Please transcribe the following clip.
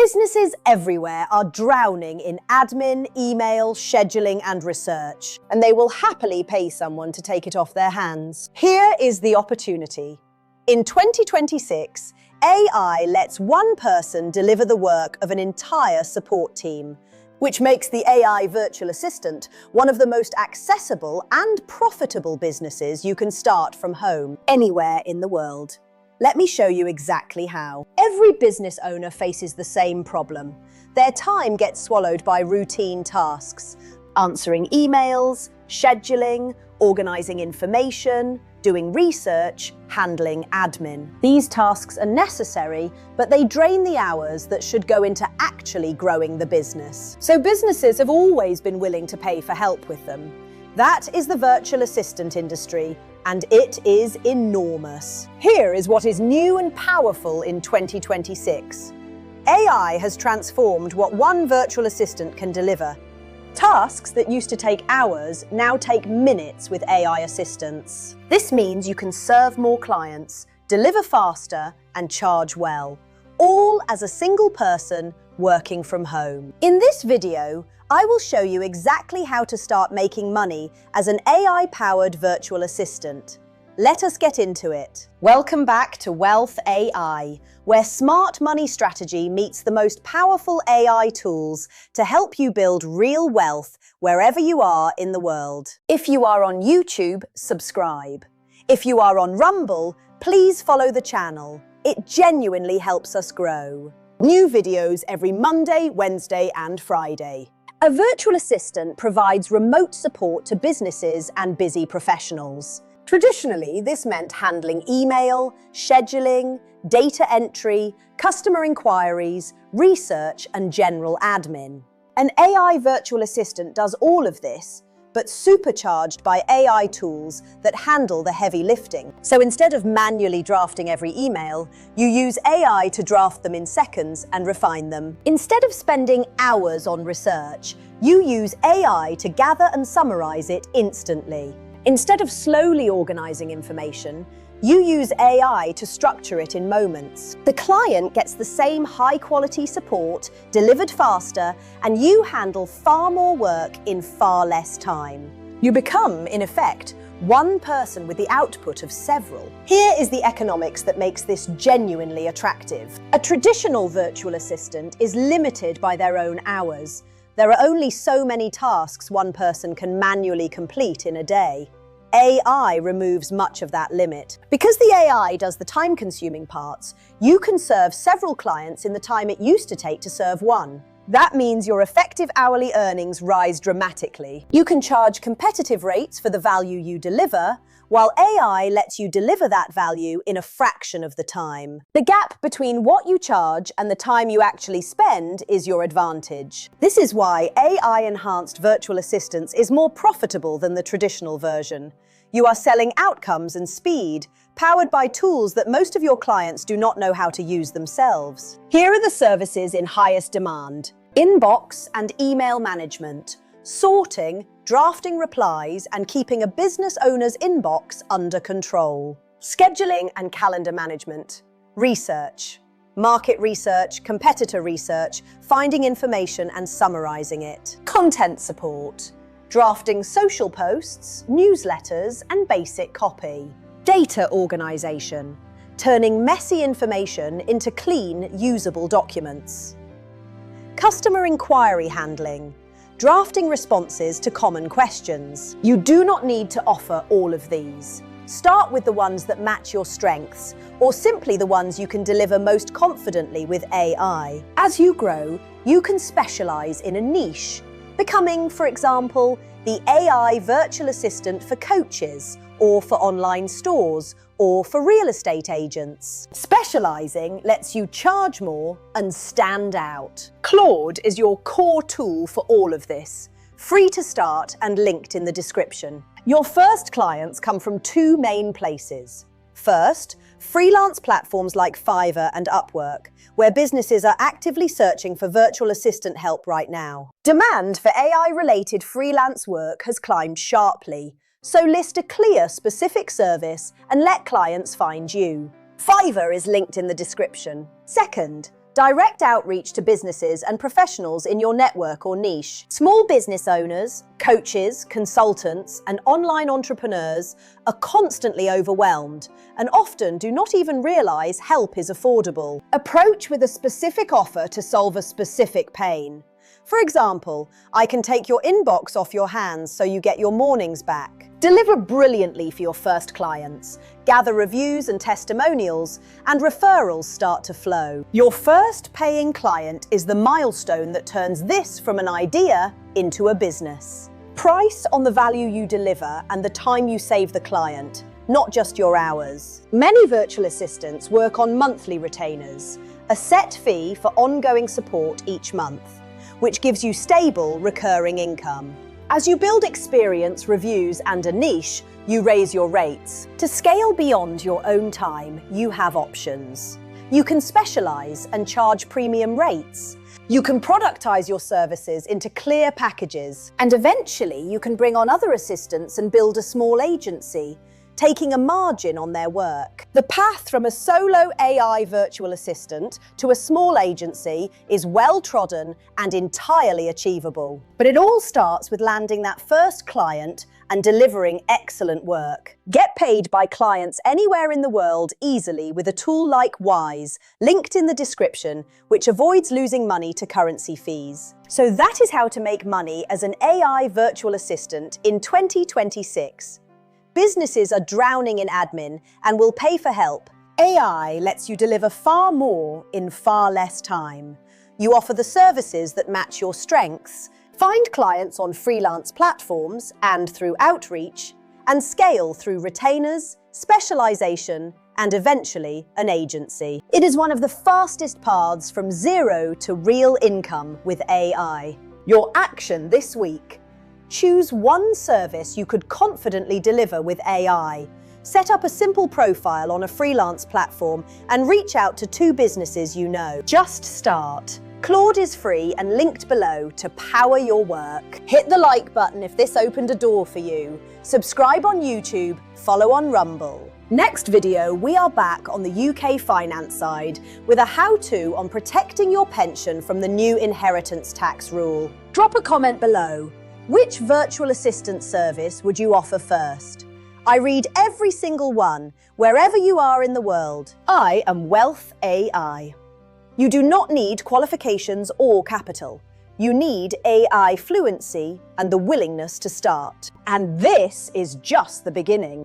Businesses everywhere are drowning in admin, email, scheduling, and research, and they will happily pay someone to take it off their hands. Here is the opportunity. In 2026, AI lets one person deliver the work of an entire support team, which makes the AI virtual assistant one of the most accessible and profitable businesses you can start from home, anywhere in the world. Let me show you exactly how. Every business owner faces the same problem. Their time gets swallowed by routine tasks, answering emails, scheduling, organizing information, doing research, handling admin. These tasks are necessary, but they drain the hours that should go into actually growing the business. So businesses have always been willing to pay for help with them. That is the virtual assistant industry, and it is enormous. Here is what is new and powerful in 2026. AI has transformed what one virtual assistant can deliver. Tasks that used to take hours now take minutes with AI assistance. This means you can serve more clients, deliver faster, and charge well, all as a single person working from home. In this video, I will show you exactly how to start making money as an AI-powered virtual assistant. Let us get into it. Welcome back to wealthai, where smart money strategy meets the most powerful AI tools to help you build real wealth wherever you are in the world. If you are on YouTube, subscribe. If you are on Rumble, please follow the channel. It genuinely helps us grow. New videos every Monday, Wednesday, and Friday. A virtual assistant provides remote support to businesses and busy professionals. Traditionally, this meant handling email, scheduling, data entry, customer inquiries, research, and general admin. An AI virtual assistant does all of this, but supercharged by AI tools that handle the heavy lifting. So instead of manually drafting every email, you use AI to draft them in seconds and refine them. Instead of spending hours on research, you use AI to gather and summarize it instantly. Instead of slowly organizing information, you use AI to structure it in moments. The client gets the same high-quality support, delivered faster, and you handle far more work in far less time. You become, in effect, one person with the output of several. Here is the economics that makes this genuinely attractive. A traditional virtual assistant is limited by their own hours. There are only so many tasks one person can manually complete in a day. AI removes much of that limit. Because the AI does the time-consuming parts, you can serve several clients in the time it used to take to serve one. That means your effective hourly earnings rise dramatically. You can charge competitive rates for the value you deliver, while AI lets you deliver that value in a fraction of the time. The gap between what you charge and the time you actually spend is your advantage. This is why AI-enhanced virtual assistants is more profitable than the traditional version. You are selling outcomes and speed, powered by tools that most of your clients do not know how to use themselves. Here are the services in highest demand: inbox and email management, sorting, drafting replies, and keeping a business owner's inbox under control. Scheduling and calendar management, research, market research, competitor research, finding information and summarizing it. Content support, drafting social posts, newsletters, and basic copy. Data organization, turning messy information into clean, usable documents. Customer inquiry handling, drafting responses to common questions. You do not need to offer all of these. Start with the ones that match your strengths, or simply the ones you can deliver most confidently with AI. As you grow, you can specialize in a niche, becoming, for example, the AI virtual assistant for coaches, or for online stores, or for real estate agents. Specializing lets you charge more and stand out. Claude is your core tool for all of this, free to start and linked in the description. Your first clients come from two main places. First, freelance platforms like Fiverr and Upwork, where businesses are actively searching for virtual assistant help right now. Demand for AI-related freelance work has climbed sharply, so list a clear, specific service and let clients find you. Fiverr is linked in the description. Second, Direct outreach to businesses and professionals in your network or niche. Small business owners, coaches, consultants, and online entrepreneurs are constantly overwhelmed and often do not even realize help is affordable. Approach with a specific offer to solve a specific pain. For example, I can take your inbox off your hands so you get your mornings back. Deliver brilliantly for your first clients. Gather reviews and testimonials, and referrals start to flow. Your first paying client is the milestone that turns this from an idea into a business. Price on the value you deliver and the time you save the client, not just your hours. Many virtual assistants work on monthly retainers, a set fee for ongoing support each month, which gives you stable, recurring income. As you build experience, reviews, and a niche, you raise your rates. To scale beyond your own time, you have options. You can specialize and charge premium rates. You can productize your services into clear packages. And eventually, you can bring on other assistants and build a small agency, taking a margin on their work. The path from a solo AI virtual assistant to a small agency is well-trodden and entirely achievable. But it all starts with landing that first client and delivering excellent work. Get paid by clients anywhere in the world easily with a tool like Wise, linked in the description, which avoids losing money to currency fees. So that is how to make money as an AI virtual assistant in 2026. Businesses are drowning in admin and will pay for help. AI lets you deliver far more in far less time. You offer the services that match your strengths, find clients on freelance platforms and through outreach, and scale through retainers, specialization, and eventually an agency. It is one of the fastest paths from zero to real income with AI. Your action this week: choose one service you could confidently deliver with AI. Set up a simple profile on a freelance platform and reach out to 2 businesses you know. Just start. Claude is free and linked below to power your work. Hit the like button if this opened a door for you. Subscribe on YouTube, follow on Rumble. Next video, we are back on the UK finance side with a how-to on protecting your pension from the new inheritance tax rule. Drop a comment below. Which virtual assistant service would you offer first? I read every single one, wherever you are in the world. I am wealthai. You do not need qualifications or capital. You need AI fluency and the willingness to start. And this is just the beginning.